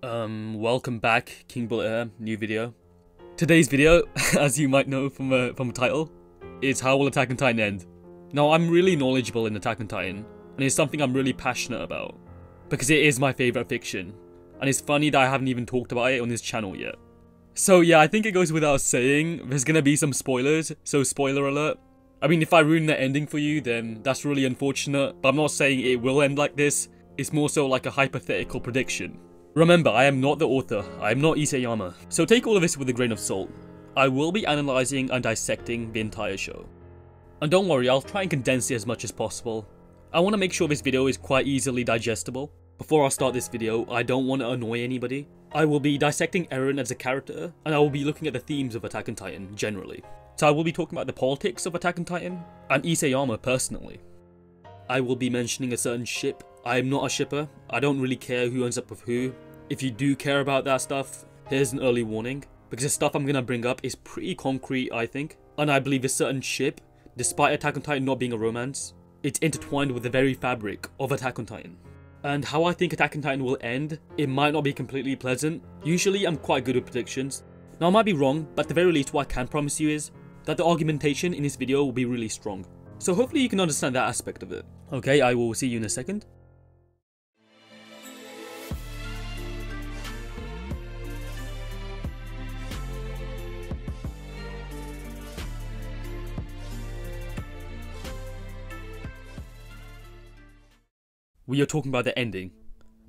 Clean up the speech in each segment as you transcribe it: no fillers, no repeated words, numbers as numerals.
Welcome back, King Bullet here, new video. Today's video, as you might know from the title, is how will Attack on Titan end? Now, I'm really knowledgeable in Attack on Titan, and it's something I'm really passionate about, because it is my favourite fiction, and it's funny that I haven't even talked about it on this channel yet. So yeah, I think it goes without saying, there's gonna be some spoilers, so spoiler alert. I mean, if I ruin the ending for you, then that's really unfortunate, but I'm not saying it will end like this, it's more so like a hypothetical prediction. Remember, I am not the author, I am not Isayama, so take all of this with a grain of salt. I will be analysing and dissecting the entire show. And don't worry, I'll try and condense it as much as possible. I want to make sure this video is quite easily digestible. Before I start this video, I don't want to annoy anybody. I will be dissecting Eren as a character, and I will be looking at the themes of Attack on Titan generally. So I will be talking about the politics of Attack on Titan, and Isayama personally. I will be mentioning a certain ship. I am not a shipper, I don't really care who ends up with who. If you do care about that stuff, here's an early warning, because the stuff I'm going to bring up is pretty concrete, I think. And I believe a certain ship, despite Attack on Titan not being a romance, it's intertwined with the very fabric of Attack on Titan. And how I think Attack on Titan will end, it might not be completely pleasant. Usually I'm quite good with predictions. Now I might be wrong, but at the very least what I can promise you is that the argumentation in this video will be really strong. So hopefully you can understand that aspect of it. Okay, I will see you in a second. We are talking about the ending.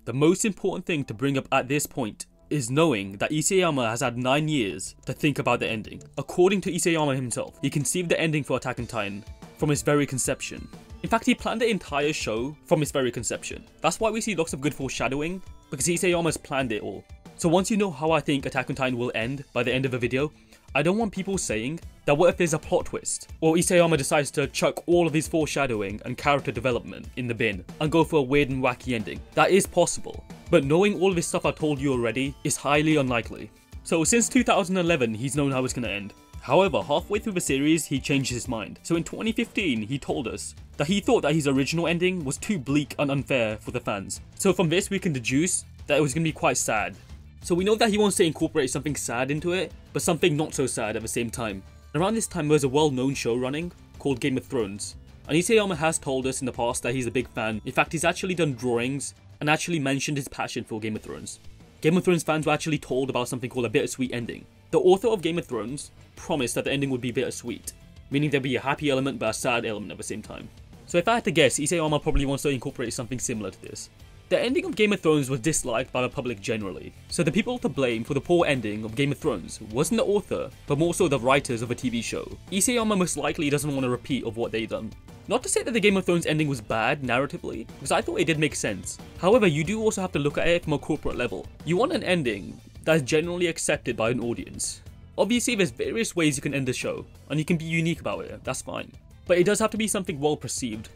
The most important thing to bring up at this point is knowing that Isayama has had 9 years to think about the ending. According to Isayama himself, he conceived the ending for Attack on Titan from its very conception. In fact, he planned the entire show from its very conception. That's why we see lots of good foreshadowing, because Isayama's planned it all. So once you know how I think Attack on Titan will end by the end of the video, I don't want people saying that what if there's a plot twist, or Isayama decides to chuck all of his foreshadowing and character development in the bin and go for a weird and wacky ending. That is possible, but knowing all of this stuff I told you already is highly unlikely. So since 2011 he's known how it's gonna end. However, halfway through the series he changed his mind. So in 2015 he told us that he thought that his original ending was too bleak and unfair for the fans. So from this we can deduce that it was gonna be quite sad. So we know that he wants to incorporate something sad into it, but something not so sad at the same time. Around this time there's a well-known show running called Game of Thrones, and Isayama has told us in the past that he's a big fan. In fact, he's actually done drawings and actually mentioned his passion for Game of Thrones. Game of Thrones fans were actually told about something called a bittersweet ending. The author of Game of Thrones promised that the ending would be bittersweet, meaning there'd be a happy element but a sad element at the same time. So if I had to guess, Isayama probably wants to incorporate something similar to this. The ending of Game of Thrones was disliked by the public generally, so the people to blame for the poor ending of Game of Thrones wasn't the author, but more so the writers of a TV show. Isayama most likely doesn't want a repeat of what they done. Not to say that the Game of Thrones ending was bad narratively, because I thought it did make sense. However, you do also have to look at it from a corporate level. You want an ending that is generally accepted by an audience. Obviously there's various ways you can end the show, and you can be unique about it, that's fine. But it does have to be something well perceived.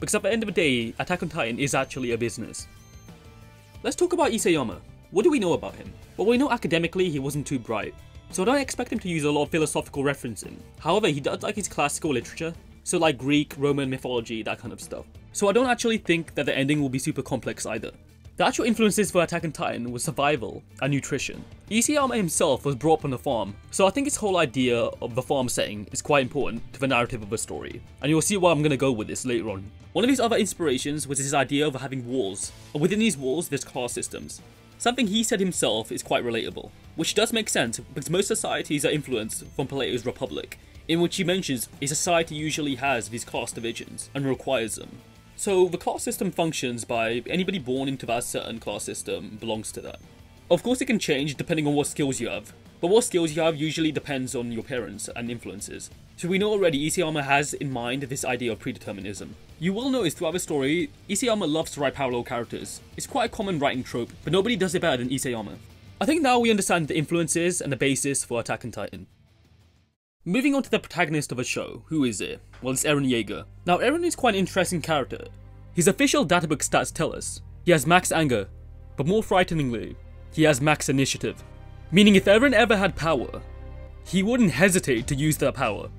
Because at the end of the day, Attack on Titan is actually a business. Let's talk about Isayama. What do we know about him? Well, we know academically he wasn't too bright, so I don't expect him to use a lot of philosophical referencing. However, he does like his classical literature, so like Greek, Roman mythology, that kind of stuff. So I don't actually think that the ending will be super complex either. The actual influences for Attack on Titan was survival and nutrition. Isayama himself was brought up on a farm, so I think his whole idea of the farm setting is quite important to the narrative of the story, and you'll see why I'm going to go with this later on. One of his other inspirations was his idea of having walls, and within these walls there's class systems. Something he said himself is quite relatable, which does make sense because most societies are influenced from Plato's Republic, in which he mentions a society usually has these class divisions and requires them. So the class system functions by anybody born into that certain class system belongs to that. Of course it can change depending on what skills you have, but what skills you have usually depends on your parents and influences. So we know already Isayama has in mind this idea of predeterminism. You will notice throughout the story, Isayama loves to write parallel characters. It's quite a common writing trope, but nobody does it better than Isayama. I think now we understand the influences and the basis for Attack on Titan. Moving on to the protagonist of the show, who is it? Well, it's Eren Yeager. Now Eren is quite an interesting character. His official databook stats tell us he has max anger, but more frighteningly, he has max initiative. Meaning if Eren ever had power, he wouldn't hesitate to use that power.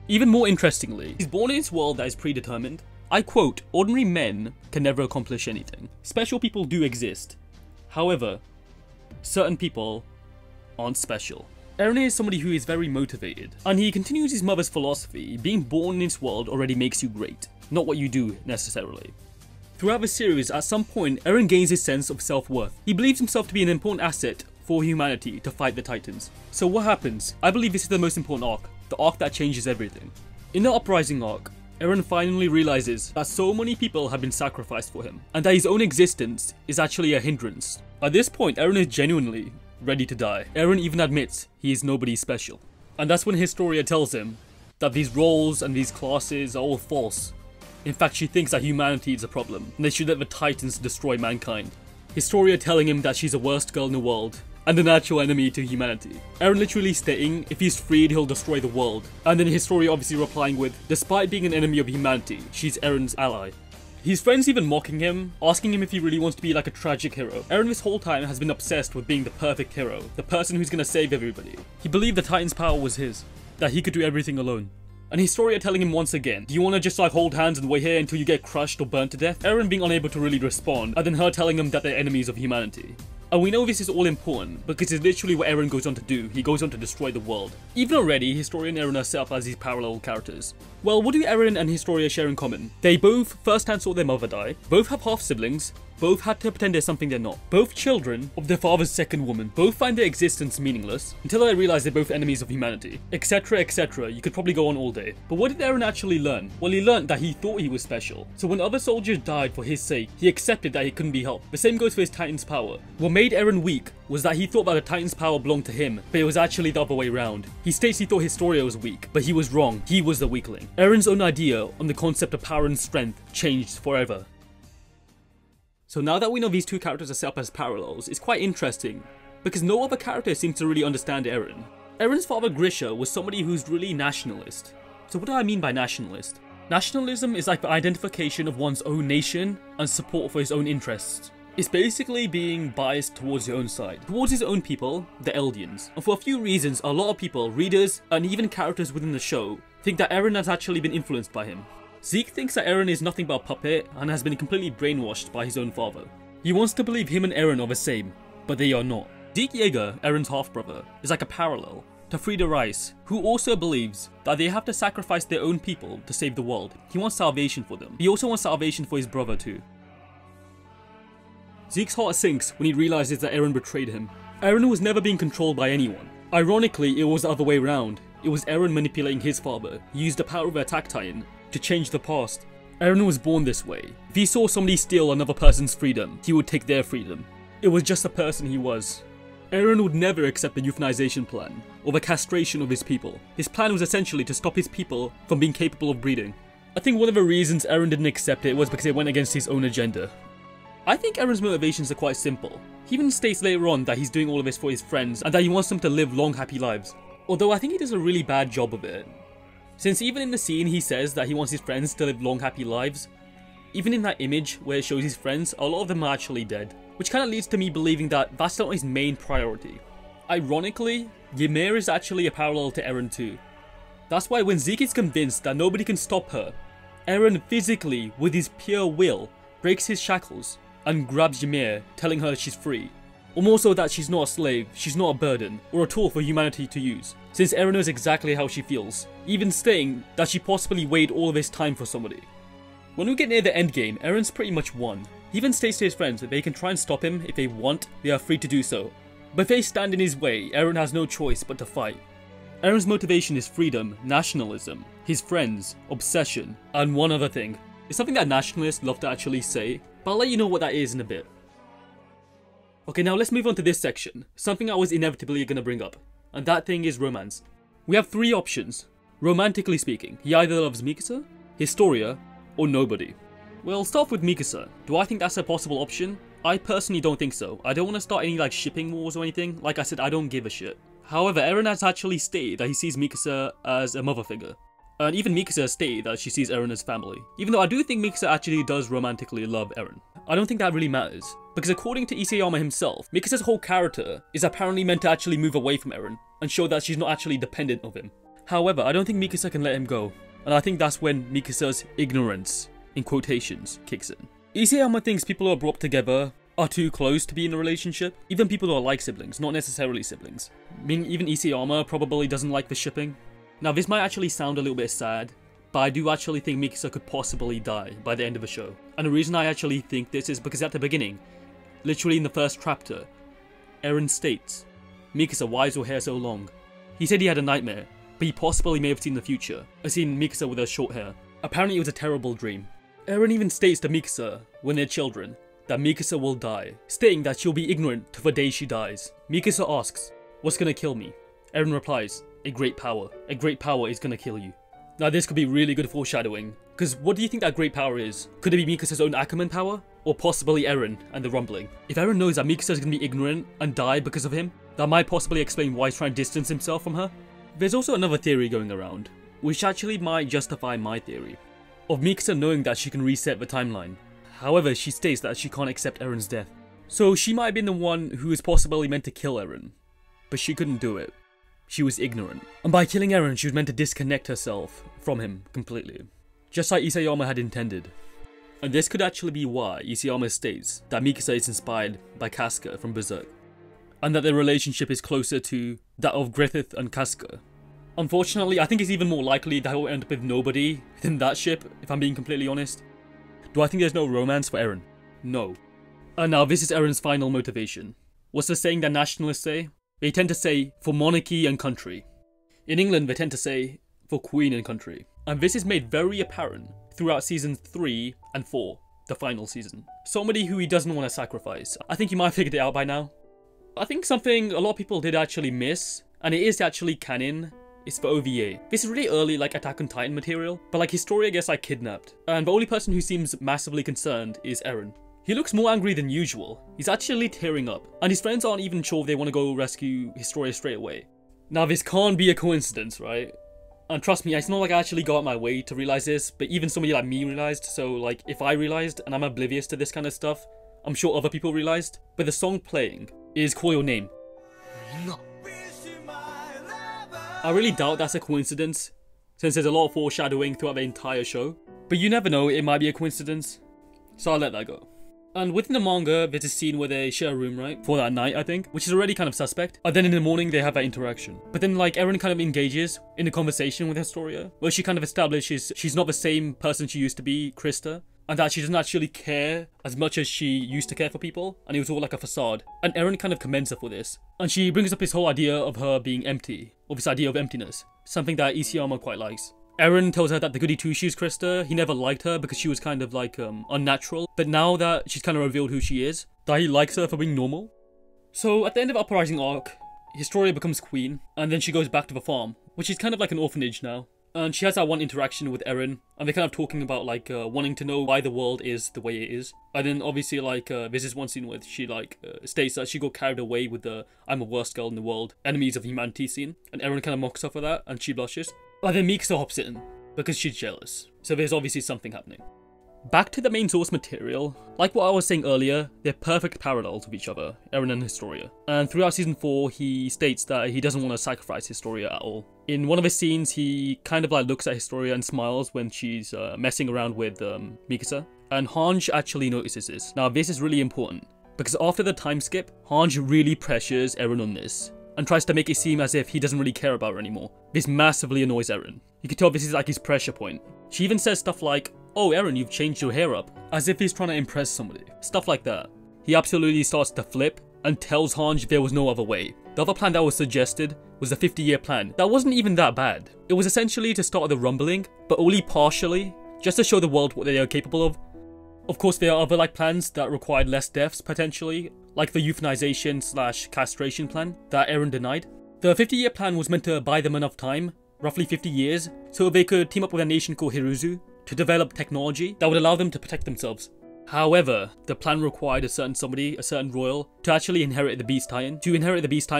Even more interestingly, he's born in this world that is predetermined. I quote, "Ordinary men can never accomplish anything. Special people do exist. However, certain people aren't special. Eren is somebody who is very motivated, and he continues his mother's philosophy: being born in this world already makes you great, not what you do necessarily. Throughout the series, at some point, Eren gains his sense of self-worth. He believes himself to be an important asset for humanity to fight the Titans. So what happens? I believe this is the most important arc, the arc that changes everything. In the Uprising arc, Eren finally realizes that so many people have been sacrificed for him, and that his own existence is actually a hindrance. At this point, Eren is genuinely ready to die. Eren even admits he is nobody special. And that's when Historia tells him that these roles and these classes are all false. In fact, she thinks that humanity is a problem, and they should let the Titans destroy mankind. Historia telling him that she's the worst girl in the world, and the natural enemy to humanity. Eren literally stating, if he's freed, he'll destroy the world. And then Historia obviously replying with, despite being an enemy of humanity, she's Eren's ally. His friends even mocking him, asking him if he really wants to be like a tragic hero. Eren this whole time has been obsessed with being the perfect hero, the person who's gonna save everybody. He believed the Titan's power was his, that he could do everything alone. And Historia telling him once again, do you wanna just like hold hands and wait here until you get crushed or burnt to death? Eren being unable to really respond, and then her telling him that they're enemies of humanity. And we know this is all important, because it's literally what Eren goes on to do. He goes on to destroy the world. Even already, Historia and Eren are set up as these parallel characters. Well, what do Eren and Historia share in common? They both firsthand saw their mother die, both have half-siblings, both had to pretend they're something they're not, both children of their father's second woman, both find their existence meaningless, until they realize they're both enemies of humanity, etc, etc. You could probably go on all day. But what did Eren actually learn? Well, he learned that he thought he was special. So when other soldiers died for his sake, he accepted that he couldn't be helped. The same goes for his Titan's power. What made Eren weak was that he thought that the Titan's power belonged to him, but it was actually the other way around. He states he thought Historia was weak, but he was wrong. He was the weakling. Eren's own idea on the concept of power and strength changed forever. So now that we know these two characters are set up as parallels, it's quite interesting, because no other character seems to really understand Eren. Eren's father Grisha was somebody who's really nationalist. So what do I mean by nationalist? Nationalism is like the identification of one's own nation and support for his own interests. It's basically being biased towards your own side, towards his own people, the Eldians. And for a few reasons, a lot of people, readers, and even characters within the show, think that Eren has actually been influenced by him. Zeke thinks that Eren is nothing but a puppet and has been completely brainwashed by his own father. He wants to believe him and Eren are the same, but they are not. Zeke Yeager, Eren's half-brother, is like a parallel to Frieda Reiss, who also believes that they have to sacrifice their own people to save the world. He wants salvation for them. He also wants salvation for his brother too. Zeke's heart sinks when he realizes that Eren betrayed him. Eren was never being controlled by anyone. Ironically, it was the other way around. It was Eren manipulating his father. He used the power of the Attack Titan to change the past. Eren was born this way. If he saw somebody steal another person's freedom, he would take their freedom. It was just the person he was. Eren would never accept the euthanization plan, or the castration of his people. His plan was essentially to stop his people from being capable of breeding. I think one of the reasons Eren didn't accept it was because it went against his own agenda. I think Eren's motivations are quite simple. He even states later on that he's doing all of this for his friends, and that he wants them to live long, happy lives. Although I think he does a really bad job of it. Since even in the scene he says that he wants his friends to live long, happy lives, even in that image where it shows his friends, a lot of them are actually dead. Which kind of leads to me believing that that's not his main priority. Ironically, Ymir is actually a parallel to Eren too. That's why when Zeke is convinced that nobody can stop her, Eren physically, with his pure will, breaks his shackles and grabs Ymir, telling her she's free. Or more so that she's not a slave, she's not a burden, or a tool for humanity to use, since Eren knows exactly how she feels, even stating that she possibly waited all of this time for somebody. When we get near the endgame, Eren's pretty much won. He even states to his friends that they can try and stop him if they want, they are free to do so. But if they stand in his way, Eren has no choice but to fight. Eren's motivation is freedom, nationalism, his friends, obsession, and one other thing. It's something that nationalists love to actually say, but I'll let you know what that is in a bit. Okay, now let's move on to this section, something I was inevitably gonna bring up, and that thing is romance. We have three options. Romantically speaking, he either loves Mikasa, Historia, or nobody. We'll start with Mikasa. Do I think that's a possible option? I personally don't think so. I don't want to start any like shipping wars or anything. Like I said, I don't give a shit. However, Eren has actually stated that he sees Mikasa as a mother figure. And even Mikasa has stated that she sees Eren as family. Even though I do think Mikasa actually does romantically love Eren. I don't think that really matters. Because according to Isayama himself, Mikasa's whole character is apparently meant to actually move away from Eren and show that she's not actually dependent of him. However, I don't think Mikasa can let him go. And I think that's when Mikasa's ignorance, in quotations, kicks in. Isayama thinks people are brought together are too close to be in a relationship. Even people who are like siblings, not necessarily siblings. I mean, even Isayama probably doesn't like the shipping. Now, this might actually sound a little bit sad, but I do actually think Mikasa could possibly die by the end of the show. And the reason I actually think this is because at the beginning, literally in the first chapter, Eren states, "Mikasa, why is your hair so long?" He said he had a nightmare, but he possibly may have seen the future. I've seen Mikasa with her short hair. Apparently it was a terrible dream. Eren even states to Mikasa, when they're children, that Mikasa will die, stating that she'll be ignorant to the day she dies. Mikasa asks, "What's gonna kill me?" Eren replies, "A great power. A great power is gonna kill you." Now this could be really good foreshadowing, because what do you think that great power is? Could it be Mikasa's own Ackerman power? Or possibly Eren and the rumbling? If Eren knows that Mikasa is gonna be ignorant and die because of him, that might possibly explain why he's trying to distance himself from her. There's also another theory going around, which actually might justify my theory, of Mikasa knowing that she can reset the timeline. However, she states that she can't accept Eren's death. So she might have been the one who was possibly meant to kill Eren, but she couldn't do it. She was ignorant. And by killing Eren, she was meant to disconnect herself from him completely, just like Isayama had intended. And this could actually be why Isayama states that Mikasa is inspired by Casca from Berserk, and that their relationship is closer to that of Griffith and Casca. Unfortunately, I think it's even more likely that he'll end up with nobody than that ship, if I'm being completely honest. Do I think there's no romance for Eren? No. And now this is Eren's final motivation. What's the saying that nationalists say? They tend to say, for monarchy and country. In England, they tend to say, for queen and country. And this is made very apparent throughout seasons 3 and 4, the final season. Somebody who he doesn't want to sacrifice. I think you might have figured it out by now. I think something a lot of people did actually miss, and it is actually canon, is for OVA. This is really early like Attack on Titan material, but like Historia gets like kidnapped. And the only person who seems massively concerned is Eren. He looks more angry than usual. He's actually tearing up, and his friends aren't even sure if they want to go rescue Historia straight away. Now this can't be a coincidence, right? And trust me, it's not like I actually go out my way to realize this, but even somebody like me realized, so like if I realized and I'm oblivious to this kind of stuff, I'm sure other people realized. But the song playing is Call Your Name. No. I really doubt that's a coincidence, since there's a lot of foreshadowing throughout the entire show. But you never know, it might be a coincidence, so I'll let that go. And within the manga, there's a scene where they share a room, right? For that night, I think. Which is already kind of suspect. And then in the morning, they have that interaction. But then, like, Eren kind of engages in a conversation with Historia, where she kind of establishes she's not the same person she used to be, Krista. And that she doesn't actually care as much as she used to care for people. And it was all like a facade. And Eren kind of commends her for this. And she brings up this whole idea of her being empty. Or this idea of emptiness. Something that Isayama quite likes. Eren tells her that the goody two-shoes Krista, he never liked her because she was kind of like unnatural. But now that she's kind of revealed who she is, that he likes her for being normal. So at the end of Uprising arc, Historia becomes queen, and then she goes back to the farm, which is kind of like an orphanage now. And she has that one interaction with Eren, and they're kind of talking about like wanting to know why the world is the way it is. And then obviously like this is one scene where she like states that she got carried away with the "I'm the worst girl in the world, enemies of humanity" scene, and Eren kind of mocks her for that, and she blushes. But then Mikasa hops in, because she's jealous. So there's obviously something happening. Back to the main source material, like what I was saying earlier, they're perfect parallels with each other, Eren and Historia. And throughout season 4, he states that he doesn't want to sacrifice Historia at all. In one of his scenes, he kind of like looks at Historia and smiles when she's messing around with Mikasa. And Hange actually notices this. Now this is really important, because after the time skip, Hange really pressures Eren on this, and tries to make it seem as if he doesn't really care about her anymore. This massively annoys Eren. You can tell this is like his pressure point. She even says stuff like, "Oh Eren, you've changed your hair up," as if he's trying to impress somebody. Stuff like that. He absolutely starts to flip and tells Hange there was no other way. The other plan that was suggested was a 50-year plan. That wasn't even that bad. It was essentially to start the rumbling, but only partially, just to show the world what they are capable of. Of course, there are other like plans that required less deaths potentially, like the euthanization/castration plan that Eren denied. The 50-year plan was meant to buy them enough time, roughly 50 years, so they could team up with a nation called Hiruzu to develop technology that would allow them to protect themselves. However, the plan required a certain somebody, a certain royal, to actually inherit the Beast Titan,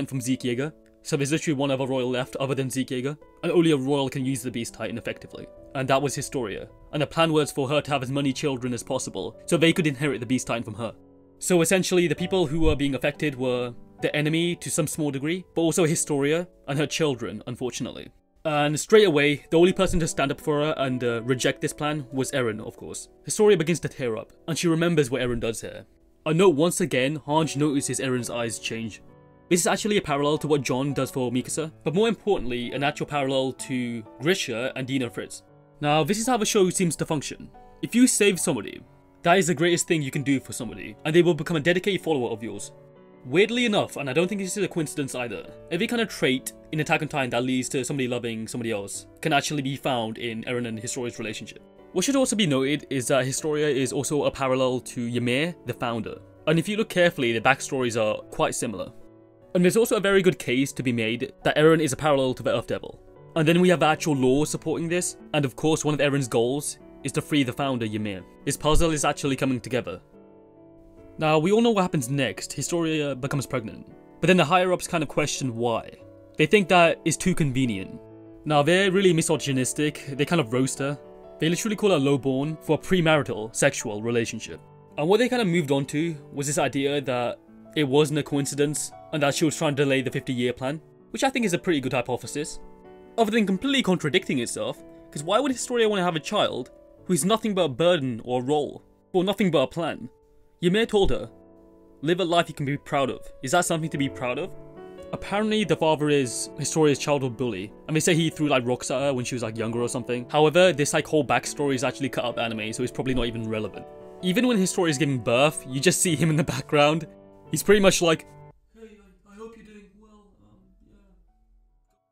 from Zeke Yeager. So there's literally one other royal left other than Zeke Yeager, and only a royal can use the Beast Titan effectively. And that was Historia. And the plan was for her to have as many children as possible, so they could inherit the Beast Titan from her. So essentially, the people who were being affected were the enemy to some small degree, but also Historia and her children, unfortunately. And straight away, the only person to stand up for her and reject this plan was Eren, of course. Historia begins to tear up, and she remembers what Eren does here. I know once again, Hange notices Eren's eyes change. This is actually a parallel to what Jon does for Mikasa, but more importantly, an actual parallel to Grisha and Dina Fritz. Now, this is how the show seems to function. If you save somebody, that is the greatest thing you can do for somebody, and they will become a dedicated follower of yours. Weirdly enough, and I don't think this is a coincidence either, every kind of trait in Attack on Titan that leads to somebody loving somebody else can actually be found in Eren and Historia's relationship. What should also be noted is that Historia is also a parallel to Ymir, the founder. And if you look carefully, the backstories are quite similar. And there's also a very good case to be made that Eren is a parallel to the Earth Devil. And then we have the actual law supporting this, and of course one of Eren's goals is to free the founder Ymir. This puzzle is actually coming together. Now, we all know what happens next. Historia becomes pregnant. But then the higher-ups kind of question why. They think that it's too convenient. Now, they're really misogynistic. They kind of roast her. They literally call her lowborn for a premarital sexual relationship. And what they kind of moved on to was this idea that it wasn't a coincidence and that she was trying to delay the 50-year plan, which I think is a pretty good hypothesis. Other than completely contradicting itself, because why would Historia want to have a child who is nothing but a burden or a role, or nothing but a plan? Ymir told her, live a life you can be proud of. Is that something to be proud of? Apparently the father is Historia's childhood bully, and they say he threw like rocks at her when she was like younger or something. However, this like whole backstory is actually cut out of the anime, so it's probably not even relevant. Even when Historia is giving birth, you just see him in the background. He's pretty much like, hey, I hope you're doing well, yeah.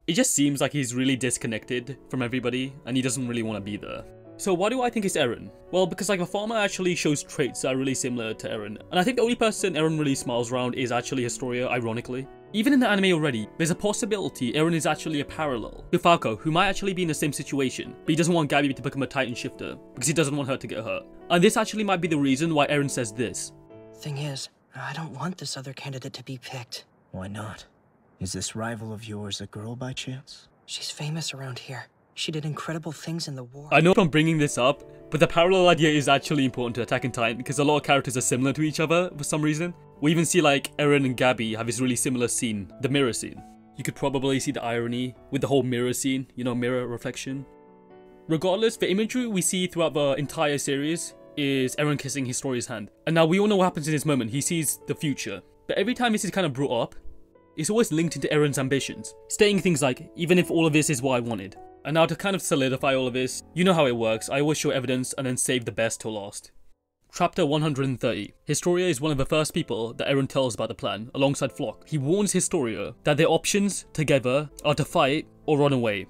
It just seems like he's really disconnected from everybody, and he doesn't really want to be there. So why do I think it's Eren? Well, because like the farmer actually shows traits that are really similar to Eren, and I think the only person Eren really smiles around is actually Historia, ironically. Even in the anime already, there's a possibility Eren is actually a parallel to Falco, who might actually be in the same situation, but he doesn't want Gabi to become a Titan shifter, because he doesn't want her to get hurt. And this actually might be the reason why Eren says this. Thing is, I don't want this other candidate to be picked. Why not? Is this rival of yours a girl by chance? She's famous around here. She did incredible things in the war. I know I'm bringing this up, but the parallel idea is actually important to Attack on Titan because a lot of characters are similar to each other for some reason. We even see like Eren and Gabi have this really similar scene, the mirror scene. You could probably see the irony with the whole mirror scene, you know, mirror reflection. Regardless, the imagery we see throughout the entire series is Eren kissing Historia's hand. And now we all know what happens in this moment. He sees the future. But every time this is kind of brought up, it's always linked into Eren's ambitions, stating things like, even if all of this is what I wanted. And now to kind of solidify all of this, you know how it works, I always show evidence and then save the best till last. Chapter 130. Historia is one of the first people that Eren tells about the plan, alongside Floch. He warns Historia that their options, together, are to fight or run away.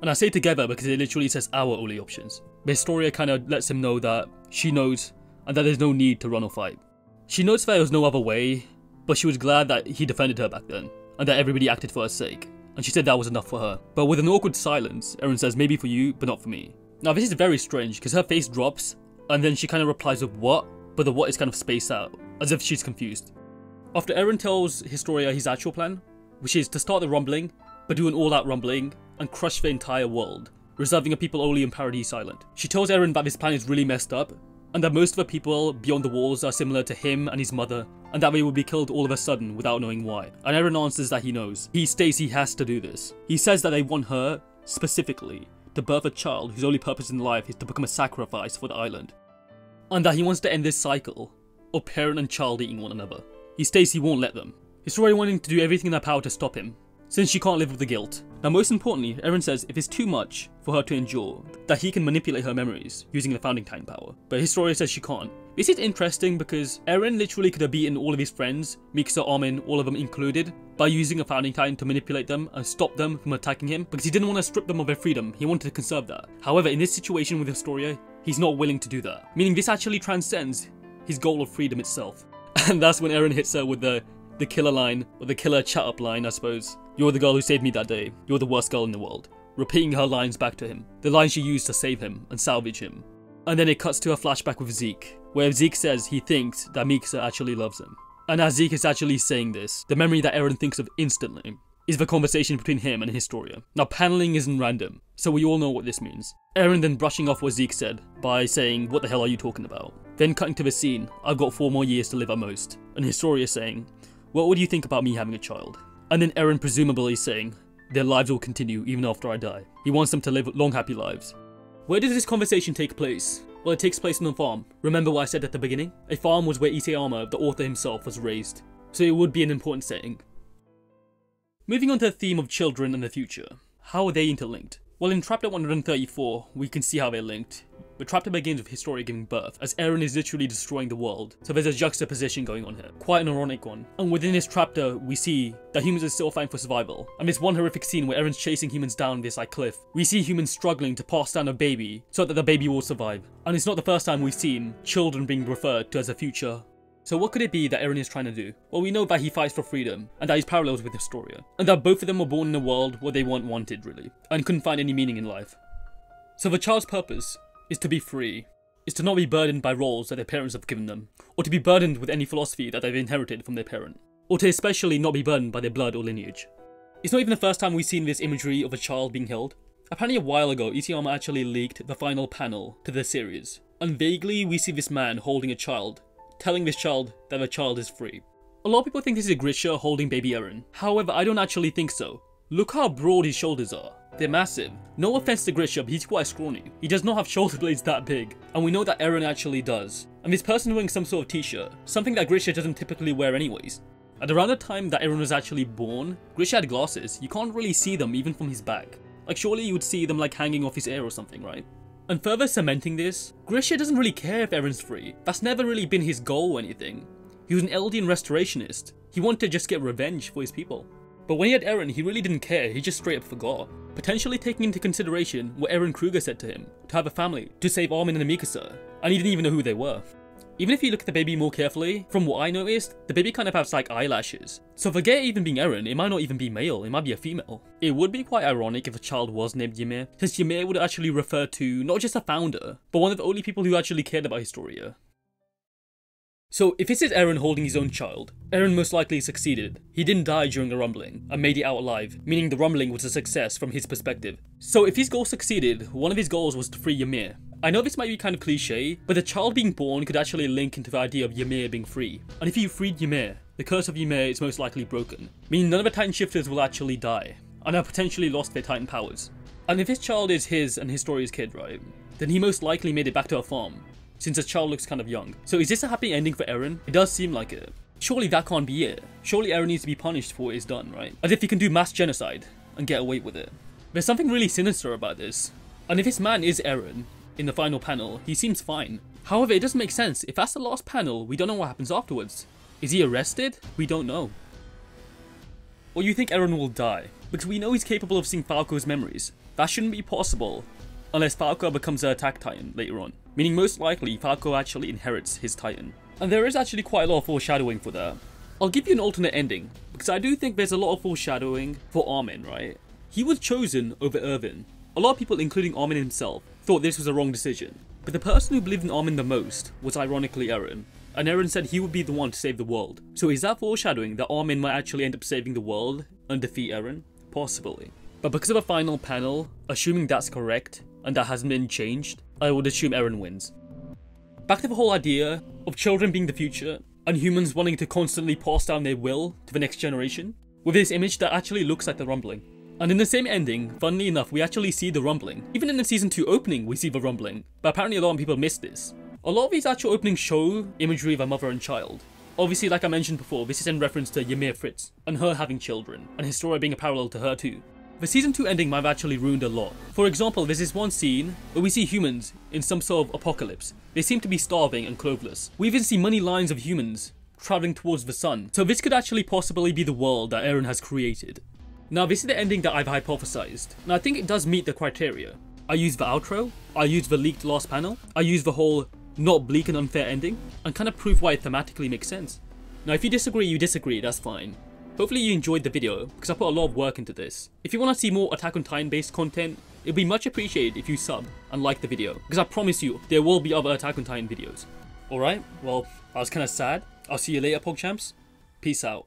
And I say together because it literally says our only options. But Historia kind of lets him know that she knows and that there's no need to run or fight. She notes that there was no other way, but she was glad that he defended her back then, and that everybody acted for her sake. And she said that was enough for her. But with an awkward silence, Eren says, maybe for you, but not for me. Now this is very strange, because her face drops, and then she kind of replies with what, but the what is kind of spaced out, as if she's confused. After Eren tells Historia his actual plan, which is to start the rumbling, but do an all-out rumbling, and crush the entire world, reserving a people only in Paradise Island. She tells Eren that this plan is really messed up, and that most of the people beyond the walls are similar to him and his mother, and that they will be killed all of a sudden without knowing why. And Eren answers that he knows. He states he has to do this. He says that they want her, specifically, to birth a child whose only purpose in life is to become a sacrifice for the island. And that he wants to end this cycle of parent and child eating one another. He states he won't let them. Historia wanting to do everything in their power to stop him, since she can't live with the guilt. Now most importantly, Eren says if it's too much for her to endure, that he can manipulate her memories using the Founding Titan power. But Historia says she can't. This is interesting because Eren literally could have beaten all of his friends, Mikasa, Armin, all of them included, by using a Founding Titan to manipulate them and stop them from attacking him, because he didn't want to strip them of their freedom, he wanted to conserve that. However, in this situation with Historia, he's not willing to do that, meaning this actually transcends his goal of freedom itself. And that's when Eren hits her with the killer line, or the killer chat-up line, I suppose. You're the girl who saved me that day. You're the worst girl in the world. Repeating her lines back to him. The lines she used to save him and salvage him. And then it cuts to a flashback with Zeke, where Zeke says he thinks that Mikasa actually loves him. And as Zeke is actually saying this, the memory that Eren thinks of instantly is the conversation between him and Historia. Now paneling isn't random, so we all know what this means. Eren then brushing off what Zeke said by saying, what the hell are you talking about? Then cutting to the scene, I've got 4 more years to live at most. And Historia saying, what would you think about me having a child? And then Eren presumably saying, their lives will continue even after I die. He wants them to live long happy lives. Where does this conversation take place? Well, it takes place on a farm. Remember what I said at the beginning? A farm was where Isayama, the author himself, was raised. So it would be an important setting. Moving on to the theme of children and the future. How are they interlinked? Well, in chapter 134, we can see how they're linked. But chapter begins with Historia giving birth, as Eren is literally destroying the world, so there's a juxtaposition going on here, quite an ironic one. And within this chapter, we see that humans are still fighting for survival, and this one horrific scene where Eren's chasing humans down this cliff. We see humans struggling to pass down a baby, so that the baby will survive. And it's not the first time we've seen children being referred to as a future. So what could it be that Eren is trying to do? Well, we know that he fights for freedom, and that he's parallels with Historia, and that both of them were born in a world where they weren't wanted, really, and couldn't find any meaning in life. So the child's purpose is to be free, is to not be burdened by roles that their parents have given them, or to be burdened with any philosophy that they've inherited from their parent, or to especially not be burdened by their blood or lineage. It's not even the first time we've seen this imagery of a child being held. Apparently a while ago, Isayama actually leaked the final panel to the series, and vaguely we see this man holding a child, telling this child that the child is free. A lot of people think this is Grisha holding baby Eren, however I don't actually think so. Look how broad his shoulders are. They're massive. No offense to Grisha, but he's quite scrawny. He does not have shoulder blades that big, and we know that Eren actually does. And this person wearing some sort of t-shirt, something that Grisha doesn't typically wear anyways. At around the time that Eren was actually born, Grisha had glasses. You can't really see them even from his back. Surely you would see them hanging off his ear or something, right? And further cementing this, Grisha doesn't really care if Eren's free. That's never really been his goal or anything. He was an Eldian restorationist. He wanted to just get revenge for his people. But when he had Eren, he really didn't care, he just straight up forgot. Potentially taking into consideration what Eren Kruger said to him, to have a family, to save Armin and Mikasa, and he didn't even know who they were. Even if you look at the baby more carefully, from what I noticed, the baby kind of has eyelashes. So forget even being Eren, it might not even be male, it might be a female. It would be quite ironic if a child was named Ymir, since Ymir would actually refer to not just a founder, but one of the only people who actually cared about Historia. So if this is Eren holding his own child, Eren most likely succeeded. He didn't die during the rumbling, and made it out alive, meaning the rumbling was a success from his perspective. So if his goal succeeded, one of his goals was to free Ymir. I know this might be kind of cliche, but the child being born could actually link into the idea of Ymir being free. And if you freed Ymir, the curse of Ymir is most likely broken, meaning none of the Titan shifters will actually die, and have potentially lost their Titan powers. And if this child is his and Historia's kid, right, then he most likely made it back to a farm, since the child looks kind of young. So is this a happy ending for Eren? It does seem like it. Surely that can't be it. Surely Eren needs to be punished for what he's done, right? As if he can do mass genocide and get away with it. There's something really sinister about this. And if this man is Eren, in the final panel, he seems fine. However, it doesn't make sense. If that's the last panel, we don't know what happens afterwards. Is he arrested? We don't know. Or you think Eren will die? Because we know he's capable of seeing Falco's memories. That shouldn't be possible unless Falco becomes an attack Titan later on. Meaning most likely Falco actually inherits his Titan. And there is actually quite a lot of foreshadowing for that. I'll give you an alternate ending, because I do think there's a lot of foreshadowing for Armin, right? He was chosen over Erwin. A lot of people, including Armin himself, thought this was a wrong decision. But the person who believed in Armin the most was ironically Eren. And Eren said he would be the one to save the world. So is that foreshadowing that Armin might actually end up saving the world and defeat Eren? Possibly. But because of a final panel, assuming that's correct, and that hasn't been changed, I would assume Eren wins. Back to the whole idea of children being the future, and humans wanting to constantly pass down their will to the next generation, with this image that actually looks like the rumbling. And in the same ending, funnily enough, we actually see the rumbling. Even in the season 2 opening, we see the rumbling, but apparently a lot of people missed this. A lot of these actual openings show imagery of a mother and child. Obviously, like I mentioned before, this is in reference to Ymir Fritz, and her having children, and Historia being a parallel to her too. The season 2 ending might have actually ruined a lot. For example, there's this one scene where we see humans in some sort of apocalypse. They seem to be starving and clothesless. We even see many lines of humans traveling towards the sun. So this could actually possibly be the world that Eren has created. Now this is the ending that I've hypothesized, and I think it does meet the criteria. I use the outro, I use the leaked last panel, I use the whole not bleak and unfair ending, and kind of prove why it thematically makes sense. Now if you disagree, that's fine. Hopefully you enjoyed the video, because I put a lot of work into this. If you want to see more Attack on Titan based content, it'd be much appreciated if you sub and like the video, because I promise you, there will be other Attack on Titan videos. Alright, well, that was kind of sad. I'll see you later, PogChamps. Peace out.